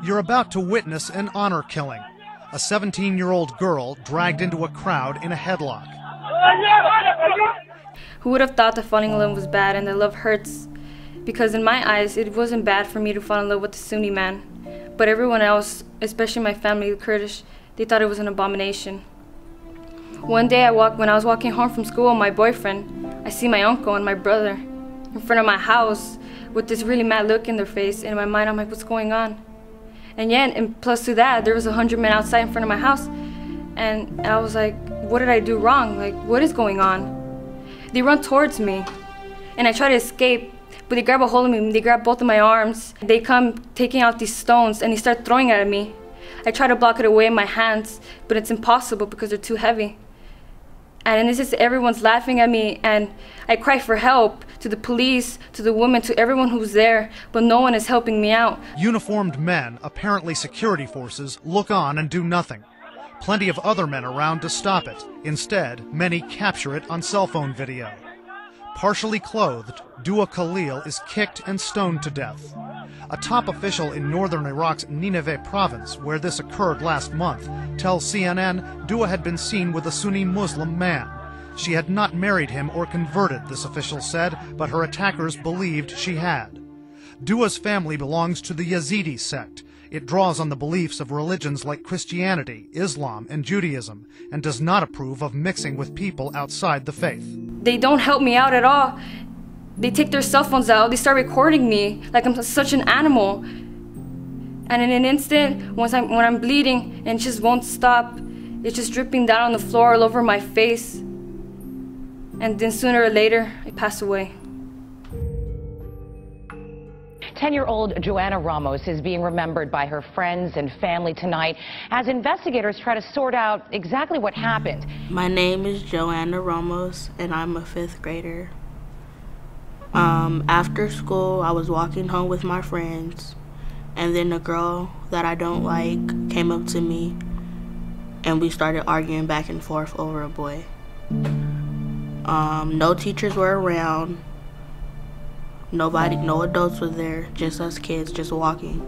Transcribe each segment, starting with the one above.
You're about to witness an honor killing. A 17-year-old girl dragged into a crowd in a headlock. Who would have thought that falling in love was bad and that love hurts? Because in my eyes, it wasn't bad for me to fall in love with a Sunni man. But everyone else, especially my family, the Kurdish, they thought it was an abomination. One day when I was walking home from school with my boyfriend, I see my uncle and my brother in front of my house with this really mad look in their face. And in my mind, I'm like, what's going on? And yeah, and plus to that, there was 100 men outside in front of my house. And I was like, what did I do wrong? Like, what is going on? They run towards me, and I try to escape, but they grab a hold of me, they grab both of my arms. They come taking out these stones, and they start throwing it at me. I try to block it away in my hands, but it's impossible because they're too heavy. And this is everyone's laughing at me, and I cry for help to the police, to the women, to everyone who's there, but no one is helping me out. Uniformed men, apparently security forces, look on and do nothing. Plenty of other men around to stop it. Instead, many capture it on cell phone video. Partially clothed, Dua Khalil is kicked and stoned to death. A top official in northern Iraq's Nineveh province, where this occurred last month, tells CNN Dua had been seen with a Sunni Muslim man. She had not married him or converted, this official said, but her attackers believed she had. Dua's family belongs to the Yazidi sect. It draws on the beliefs of religions like Christianity, Islam, and Judaism, and does not approve of mixing with people outside the faith. They don't help me out at all. They take their cell phones out, they start recording me like I'm such an animal. And in an instant, when I'm bleeding and it just won't stop, it's just dripping down on the floor all over my face. And then sooner or later, I pass away. 10-year-old Joanna Ramos is being remembered by her friends and family tonight as investigators try to sort out exactly what happened. My name is Joanna Ramos, and I'm a 5th grader. After school, I was walking home with my friends, and then a girl that I don't like came up to me, and we started arguing back and forth over a boy. No teachers were around. Nobody, no adults were there, just us kids just walking.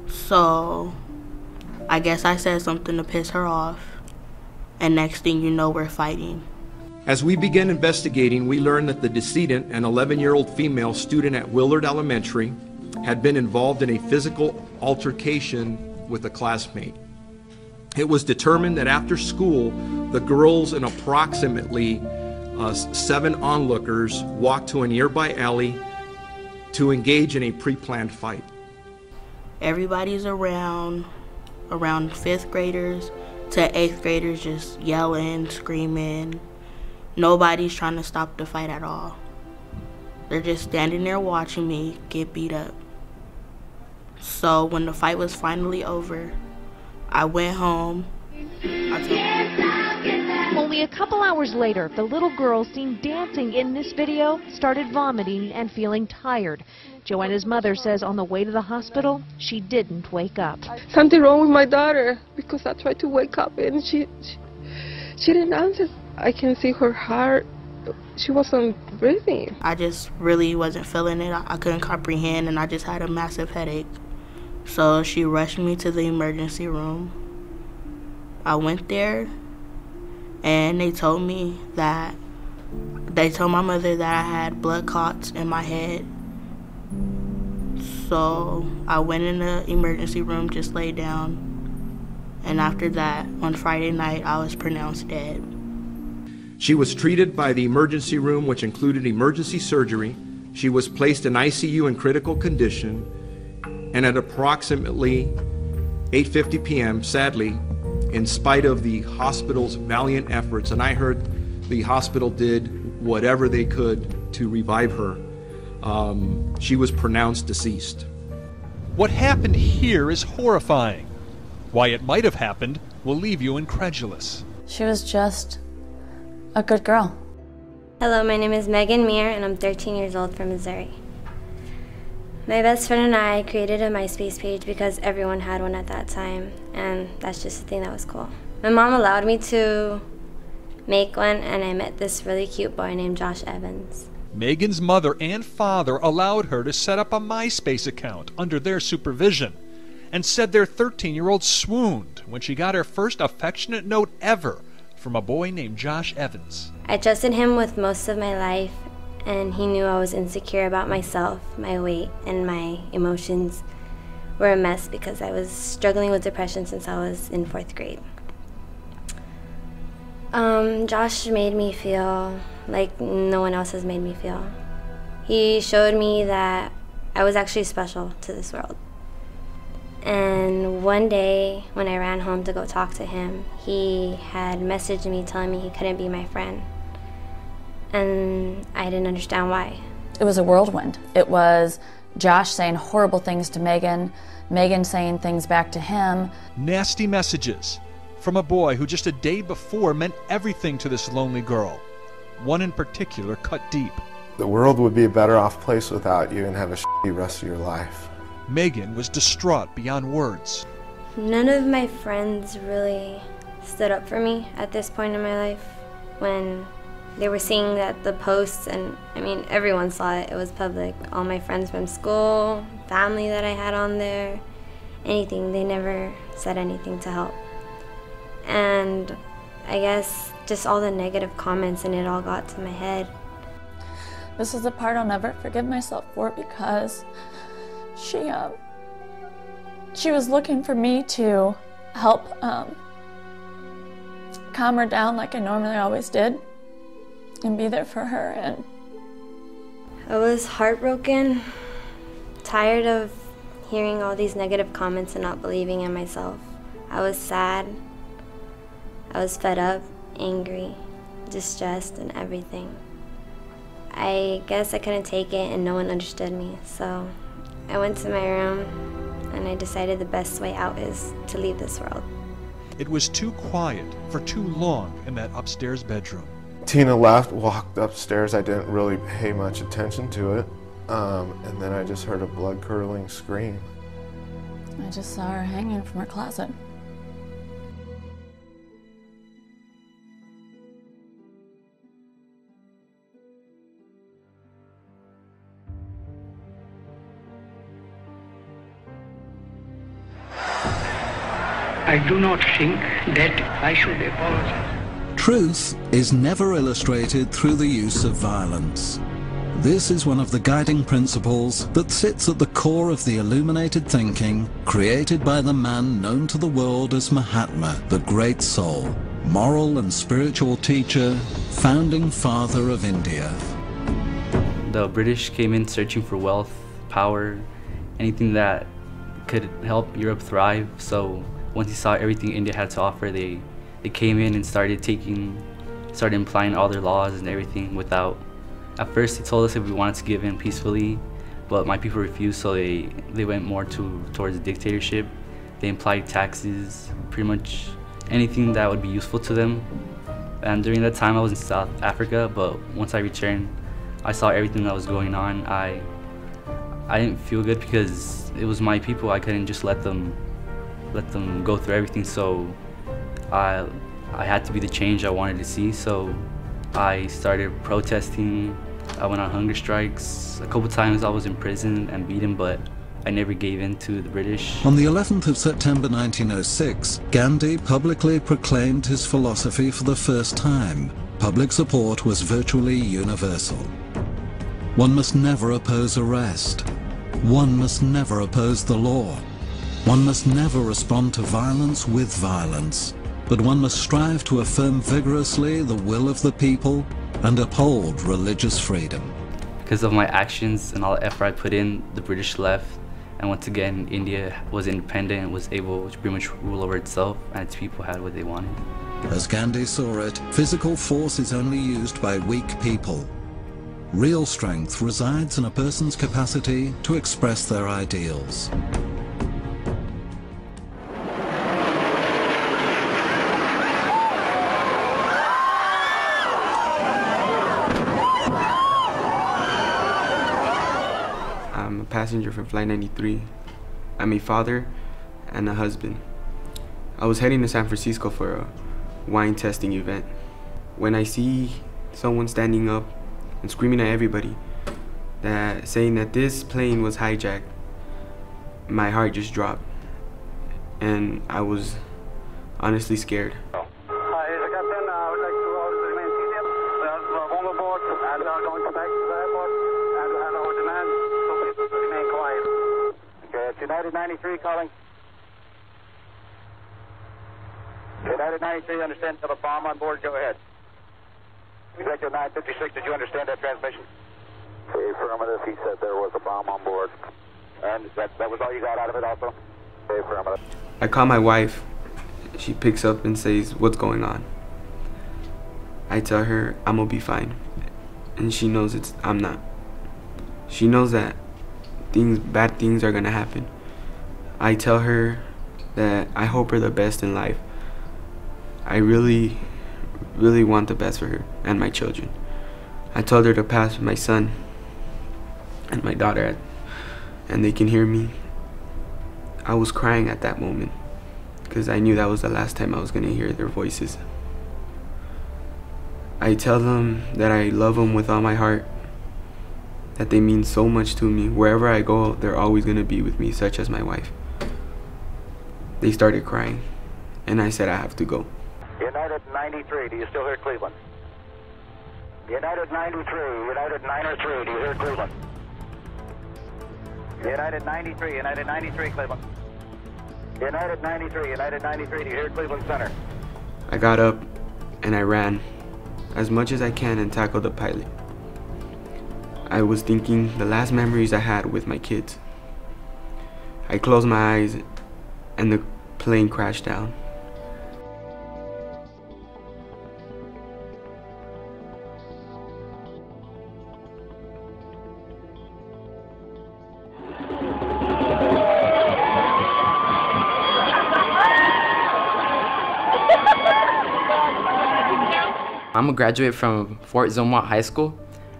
So I guess I said something to piss her off, and next thing you know, we're fighting. As we began investigating, we learned that the decedent, an 11-year-old female student at Willard Elementary, had been involved in a physical altercation with a classmate. It was determined that after school, the girls and approximately 7 onlookers walked to a nearby alley to engage in a pre-planned fight. Everybody's around 5th graders to 8th graders just yelling, screaming. Nobody's trying to stop the fight at all. They're just standing there watching me get beat up. So when the fight was finally over, I went home. Only a couple hours later, the little girl seen dancing in this video started vomiting and feeling tired. Joanna's mother says on the way to the hospital, she didn't wake up. Something wrong with my daughter, because I tried to wake up and she didn't answer. I can see her heart. She wasn't breathing. I just really wasn't feeling it. I couldn't comprehend, and I just had a massive headache. So she rushed me to the emergency room. I went there, and they told my mother that I had blood clots in my head. So I went in the emergency room, just laid down, and after that, on Friday night, I was pronounced dead. She was treated by the emergency room, which included emergency surgery. She was placed in ICU in critical condition, and at approximately 8:50 p.m., sadly, in spite of the hospital's valiant efforts, and I heard the hospital did whatever they could to revive her, she was pronounced deceased. What happened here is horrifying. Why it might have happened will leave you incredulous. She was just a good girl. Hello, my name is Megan Meir, and I'm 13 years old from Missouri. My best friend and I created a MySpace page because everyone had one at that time, and that's just the thing that was cool. My mom allowed me to make one, and I met this really cute boy named Josh Evans. Megan's mother and father allowed her to set up a MySpace account under their supervision, and said their 13-year-old swooned when she got her first affectionate note ever from a boy named Josh Evans. I trusted him with most of my life, and he knew I was insecure about myself, my weight, and my emotions were a mess because I was struggling with depression since I was in 4th grade. Josh made me feel like no one else has made me feel. He showed me that I was actually special to this world. And one day, when I ran home to go talk to him, he had messaged me telling me he couldn't be my friend. And I didn't understand why. It was a whirlwind. It was Josh saying horrible things to Megan, Megan saying things back to him. Nasty messages from a boy who just a day before meant everything to this lonely girl. One in particular cut deep. The world would be a better off place without you and have a shitty rest of your life. Megan was distraught beyond words. None of my friends really stood up for me at this point in my life when they were seeing that the posts, and I mean everyone saw it, it was public. All my friends from school, family that I had on there, anything, they never said anything to help. And I guess just all the negative comments, and it all got to my head. This is the part I'll never forgive myself for, because she was looking for me to help calm her down like I normally always did and be there for her. And I was heartbroken, tired of hearing all these negative comments and not believing in myself. I was sad. I was fed up, angry, distressed, and everything. I guess I couldn't take it and no one understood me, so I went to my room and I decided the best way out is to leave this world. It was too quiet for too long in that upstairs bedroom. Tina left, walked upstairs. I didn't really pay much attention to it, and then I just heard a blood-curdling scream. I just saw her hanging from her closet. I do not think that I should apologize. Truth is never illustrated through the use of violence. This is one of the guiding principles that sits at the core of the illuminated thinking created by the man known to the world as Mahatma, the great soul, moral and spiritual teacher, founding father of India. The British came in searching for wealth, power, anything that could help Europe thrive. So once he saw everything India had to offer, they came in and started implying all their laws and everything without. At first, they told us if we wanted to give in peacefully, but my people refused, so they went more towards dictatorship. They implied taxes, pretty much anything that would be useful to them. And during that time, I was in South Africa, but once I returned, I saw everything that was going on. I didn't feel good because it was my people. I couldn't just let them go through everything, so I had to be the change I wanted to see. So I started protesting. I went on hunger strikes. A couple times I was in prison and beaten, but I never gave in to the British. On the 11th of September 1906, Gandhi publicly proclaimed his philosophy for the first time. Public support was virtually universal. One must never oppose arrest. One must never oppose the law. One must never respond to violence with violence. But one must strive to affirm vigorously the will of the people and uphold religious freedom. Because of my actions and all the effort I put in, the British left, and once again India was independent and was able to pretty much rule over itself, and its people had what they wanted. As Gandhi saw it, physical force is only used by weak people. Real strength resides in a person's capacity to express their ideals. I'm a passenger from Flight 93. I'm a father and a husband. I was heading to San Francisco for a wine testing event. When I see someone standing up and screaming at everybody, saying that this plane was hijacked, my heart just dropped. and I was honestly scared. Hi, the captain. I would like to order the remain seated. We are all aboard and we are going to back to the airport and we have our demand, so please remain quiet. Okay, it's United 93 calling. United 93, understand, have a bomb on board, go ahead. Executive 956, did you understand that transmission? Affirmative, he said there was a bomb on board. And that was all you got out of it also? Affirmative. I call my wife. She picks up and says, "What's going on?" I tell her I'm gonna be fine. And she knows I'm not. She knows that bad things are gonna happen. I tell her that I hope her the best in life. I really, really want the best for her and my children. I told her to pass my son and my daughter, and they can hear me. I was crying at that moment because I knew that was the last time I was going to hear their voices. I tell them that I love them with all my heart, that they mean so much to me. Wherever I go, they're always going to be with me, such as my wife. They started crying, and I said I have to go. United 93, do you still hear Cleveland? United 93, United 903, do you hear Cleveland? United 93, United 93, Cleveland. United 93, United 93, do you hear Cleveland Center? I got up and I ran as much as I can and tackled the pilot. I was thinking the last memories I had with my kids. I closed my eyes and the plane crashed down. I'm a graduate from Fort Zumwalt High School,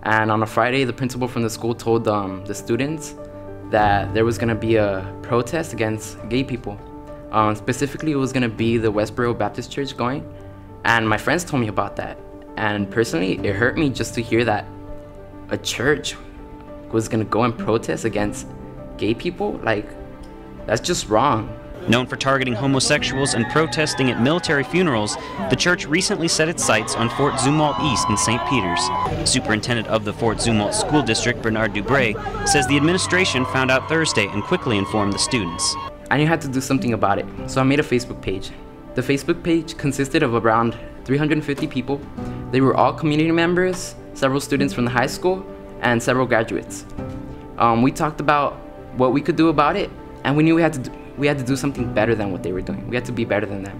and on a Friday, the principal from the school told the students that there was gonna be a protest against gay people. Specifically, it was gonna be the Westboro Baptist Church going, and my friends told me about that. And personally, it hurt me just to hear that a church was gonna go and protest against gay people. Like, that's just wrong. Known for targeting homosexuals and protesting at military funerals, the church recently set its sights on Fort Zumwalt East in St. Peters. Superintendent of the Fort Zumwalt School District, Bernard Dubray, says the administration found out Thursday and quickly informed the students. I knew I had to do something about it, so I made a Facebook page. The Facebook page consisted of around 350 people. They were all community members, several students from the high school, and several graduates. We talked about what we could do about it, and we knew we had to do something better than what they were doing. We had to be better than them.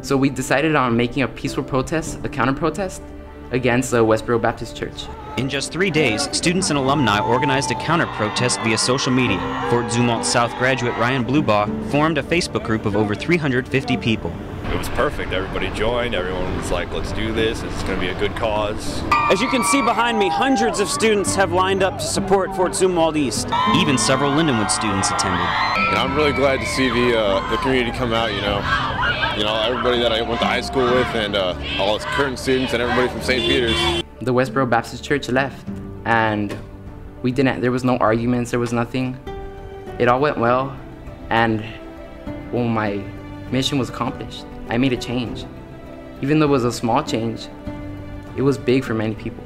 So we decided on making a peaceful protest, a counter-protest, against the Westboro Baptist Church. In just 3 days, students and alumni organized a counter-protest via social media. Fort Zumwalt South graduate Ryan Blubaugh formed a Facebook group of over 350 people. It was perfect. Everybody joined. Everyone was like, let's do this. It's going to be a good cause. As you can see behind me, hundreds of students have lined up to support Fort Zumwalt East. Even several Lindenwood students attended. And I'm really glad to see the community come out, you know, everybody that I went to high school with and all the current students and everybody from St. Peters. The Westboro Baptist Church left, and there was no arguments, there was nothing. It all went well, and well, my mission was accomplished. I made a change. Even though it was a small change, it was big for many people.